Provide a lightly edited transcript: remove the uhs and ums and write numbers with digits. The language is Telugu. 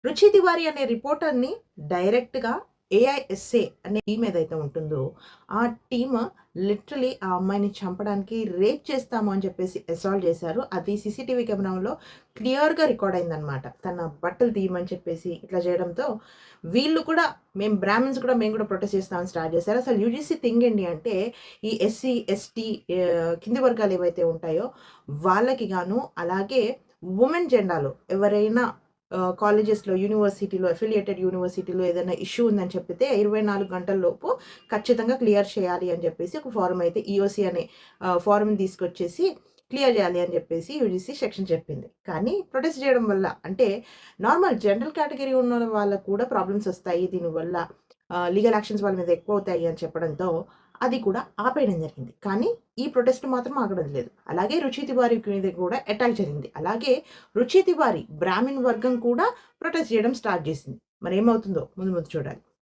రుచి తివారీ అనే రిపోర్టర్‌ని డైరెక్ట్‌గా ఏఐఎస్ఏ అనే టీమ్ ఏదైతే ఉంటుందో, ఆ టీమ్ లిటరల్లీ ఆ అమ్మాయిని చంపడానికి రేప్ చేస్తాము అని చెప్పేసి అసాల్ట్ చేశారు. అది సీసీటీవీ కెమెరాలో క్లియర్‌గా రికార్డ్ అయిందనమాట. తన బట్టలు తీయమని చెప్పేసి ఇట్లా చేయడంతో, వీళ్ళు కూడా మేము కూడా ప్రొటెస్ట్ చేస్తామని స్టార్ట్ చేశారు. అసలు యూజీసీ థింగ్ ఏంటి అంటే, ఈ ఎస్సీ, ఎస్టీ కింది వర్గాలు ఏవైతే ఉంటాయో వాళ్ళకి గాను, అలాగే వుమెన్ జెండాలో ఎవరైనా కాలేజెస్‌లో, యూనివర్సిటీలో, అఫిలియేటెడ్ యూనివర్సిటీలో ఏదైనా ఇష్యూ ఉందని చెప్పితే 24 గంటల్లోపు ఖచ్చితంగా క్లియర్ చేయాలి అని చెప్పేసి ఒక ఫార్మ్ అయితే ఈఓసీ అనే ఫార్మ్‌ని తీసుకొచ్చేసి క్లియర్ చేయాలి అని చెప్పేసి యూజీసీ సెక్షన్ చెప్పింది. కానీ ప్రొటెస్ట్ చేయడం వల్ల అంటే నార్మల్ జనరల్ కేటగిరీ ఉన్న వాళ్ళకి కూడా ప్రాబ్లమ్స్ వస్తాయి దీనివల్ల. లీగల్ యాక్షన్స్ వాళ్ళ మీద ఎక్కువవుతాయి అని చెప్పడంతో అది కూడా ఆపేయడం జరిగింది. కానీ ఈ ప్రొటెస్ట్ మాత్రం ఆగడం లేదు. అలాగే రుచి తివారీ మీద కూడా అటాక్ జరిగింది. అలాగే రుచి తివారీ బ్రాహ్మిన్ వర్గం కూడా ప్రొటెస్ట్ చేయడం స్టార్ట్ చేసింది. మరేమవుతుందో ముందు ముందు చూడాలి.